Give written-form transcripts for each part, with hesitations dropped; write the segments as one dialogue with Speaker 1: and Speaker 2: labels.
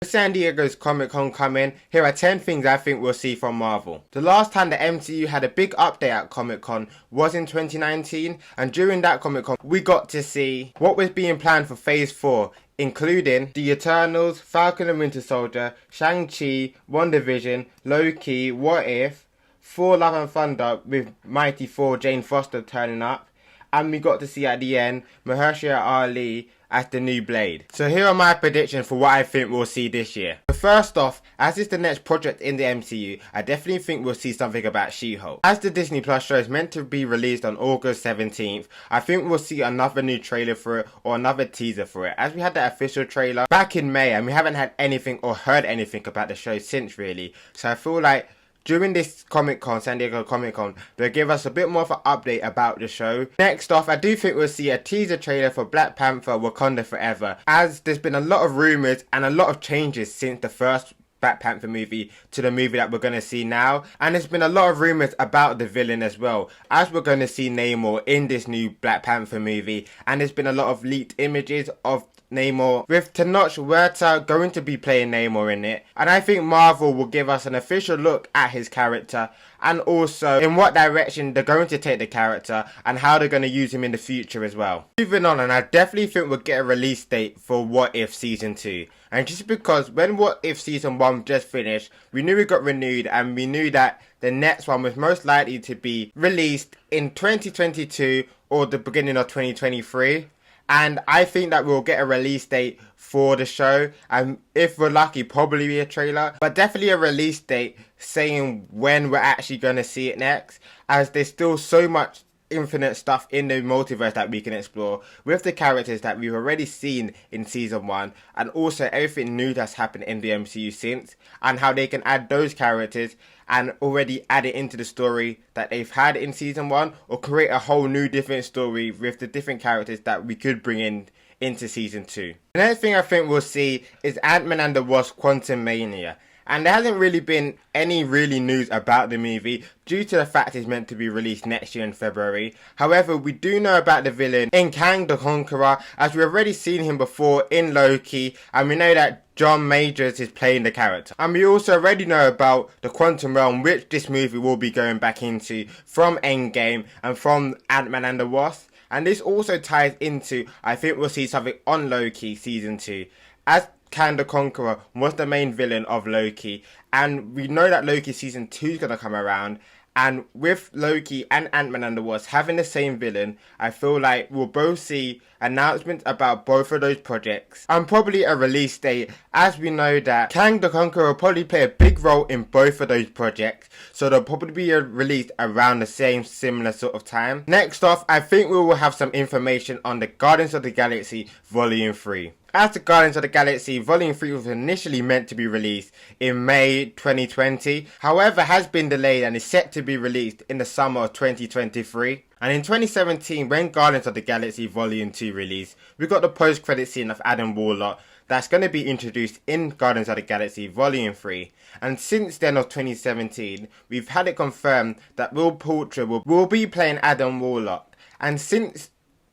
Speaker 1: San Diego's Comic Con coming, here are 10 things I think we'll see from Marvel. The last time the MCU had a big update at Comic Con was in 2019, and during that Comic Con we got to see what was being planned for Phase 4, including The Eternals, Falcon and Winter Soldier, Shang-Chi, WandaVision, Loki, What If, Thor Love and Thunder with Mighty Thor Jane Foster turning up, and we got to see at the end Mahershala Ali as the new Blade. So here are my predictions for what I think we'll see this year. So first off, as it's the next project in the MCU, I definitely think we'll see something about She-Hulk. As the Disney Plus show is meant to be released on August 17th, I think we'll see another new trailer for it or another teaser for it, as we had the official trailer back in May and we haven't had anything or heard anything about the show since really. So I feel like during this Comic Con, San Diego Comic Con, they'll give us a bit more of an update about the show. Next off, I do think we'll see a teaser trailer for Black Panther Wakanda Forever, as there's been a lot of rumours and a lot of changes since the first Black Panther movie to the movie that we're going to see now. And there's been a lot of rumours about the villain as well, as we're going to see Namor in this new Black Panther movie. And there's been a lot of leaked images of Namor, with Tenoch Huerta going to be playing Namor in it. And I think Marvel will give us an official look at his character and also in what direction they're going to take the character and how they're going to use him in the future as well. Moving on, and I definitely think we'll get a release date for What If Season 2. And just because when What If Season 1 just finished, we knew it got renewed and we knew that the next one was most likely to be released in 2022 or the beginning of 2023. And I think that we'll get a release date for the show, and if we're lucky, probably be a trailer, but definitely a release date saying when we're actually going to see it next, as there's still so much infinite stuff in the multiverse that we can explore with the characters that we've already seen in season 1, and also everything new that's happened in the MCU since, and how they can add those characters and already add it into the story that they've had in season 1, or create a whole new different story with the different characters that we could bring in into season 2. The next thing I think we'll see is Ant-Man and the Wasp Quantumania. And there hasn't really been any really news about the movie due to the fact it's meant to be released next year in February. However, we do know about the villain in Kang the Conqueror, as we've already seen him before in Loki, and we know that John Majors is playing the character. And we also already know about the Quantum Realm, which this movie will be going back into from Endgame and from Ant-Man and the Wasp. And this also ties into, I think we'll see something on Loki season 2, as Kang the Conqueror was the main villain of Loki, and we know that Loki season 2 is going to come around, and with Loki and Ant-Man and the Wasp having the same villain, I feel like we'll both see announcements about both of those projects and probably a release date, as we know that Kang the Conqueror will probably play a big role in both of those projects, so they'll probably be released around the same similar sort of time. Next off, I think we will have some information on the Guardians of the Galaxy Volume 3. As the Guardians of the Galaxy Volume 3 was initially meant to be released in May 2020, however has been delayed and is set to be released in the summer of 2023. And in 2017, when Guardians of the Galaxy Volume 2 released, we got the post-credit scene of Adam Warlock that's going to be introduced in Guardians of the Galaxy Volume 3. And since then of 2017, we've had it confirmed that Will Poulter will be playing Adam Warlock. And since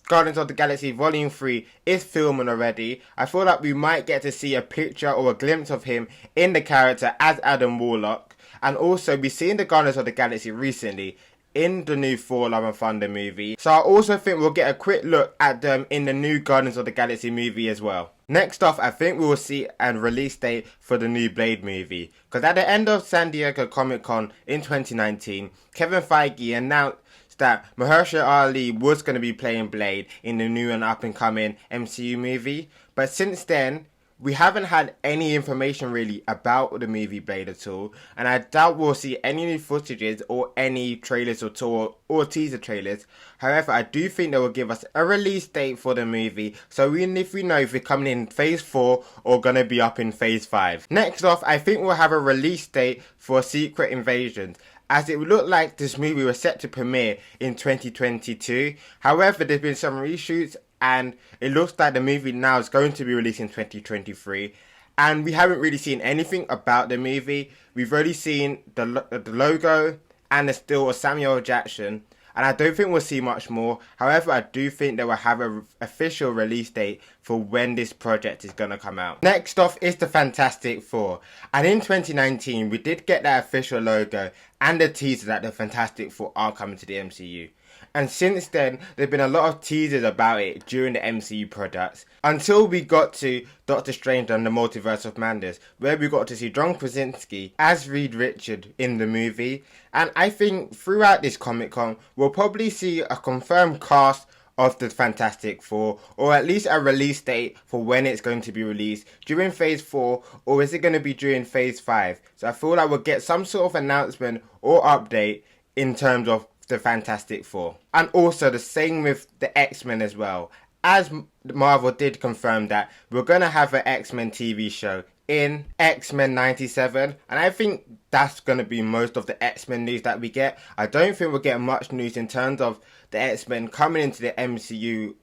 Speaker 1: Guardians of the Galaxy Volume 3 is filming already, I feel like we might get to see a picture or a glimpse of him in the character as Adam Warlock. And also, we've seen the Guardians of the Galaxy recently in the new Thor Love and Thunder movie. So I also think we'll get a quick look at them in the new Guardians of the Galaxy movie as well. Next off, I think we will see a release date for the new Blade movie. Because at the end of San Diego Comic Con in 2019, Kevin Feige announced that Mahershala Ali was going to be playing Blade in the new and up and coming MCU movie. But since then, we haven't had any information really about the movie Blade at all, and I doubt we'll see any new footages or any trailers at all, or teaser trailers. However, I do think they will give us a release date for the movie, so even if we know if we're coming in phase 4 or gonna be up in phase 5. Next off, I think we'll have a release date for Secret Invasion, as it would look like this movie was set to premiere in 2022. However, there's been some reshoots and it looks like the movie now is going to be released in 2023. And we haven't really seen anything about the movie. We've already seen the logo and the still of Samuel Jackson. and I don't think we'll see much more. However, I do think they will have an official release date for when this project is going to come out. Next off is the Fantastic Four, and in 2019 we did get that official logo and a teaser that the Fantastic Four are coming to the MCU. And since then, there's been a lot of teasers about it during the MCU products, until we got to Doctor Strange and the Multiverse of Madness, where we got to see John Krasinski as Reed Richards in the movie. And I think throughout this Comic Con, we'll probably see a confirmed cast of the Fantastic Four, or at least a release date for when it's going to be released, during Phase 4, or is it going to be during Phase 5? So I feel like we'll get some sort of announcement or update in terms of the Fantastic Four. And also the same with the X-Men as well, as Marvel did confirm that we're going to have an X-Men TV show in X-Men 97, and I think that's going to be most of the X-Men news that we get. I don't think we'll get much news in terms of the X-Men coming into the MCU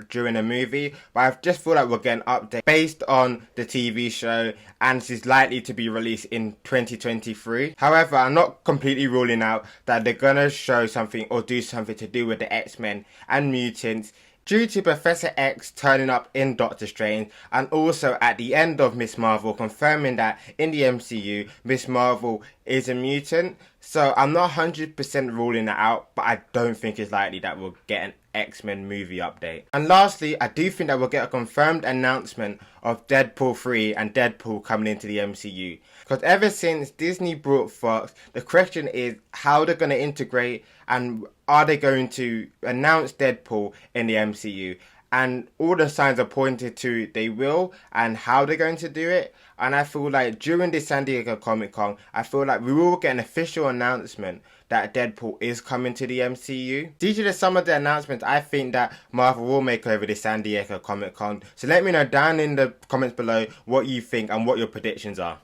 Speaker 1: during a movie, but I just feel like we'll get an update based on the TV show, and this is likely to be released in 2023. However, I'm not completely ruling out that they're gonna show something or do something to do with the X-Men and mutants, due to Professor X turning up in Doctor Strange, and also at the end of Miss Marvel confirming that in the MCU, Miss Marvel is a mutant. So I'm not 100% ruling that out, but I don't think it's likely that we'll get an X-Men movie update. And lastly, I do think that we'll get a confirmed announcement of Deadpool 3 and Deadpool coming into the MCU. Because ever since Disney brought Fox, the question is how they're going to integrate, and are they going to announce Deadpool in the MCU? And all the signs are pointed to they will, and how they're going to do it. And I feel like during this San Diego Comic Con, I feel like we will get an official announcement that Deadpool is coming to the MCU. These are some of the announcements I think that Marvel will make over the San Diego Comic Con. So let me know down in the comments below what you think and what your predictions are.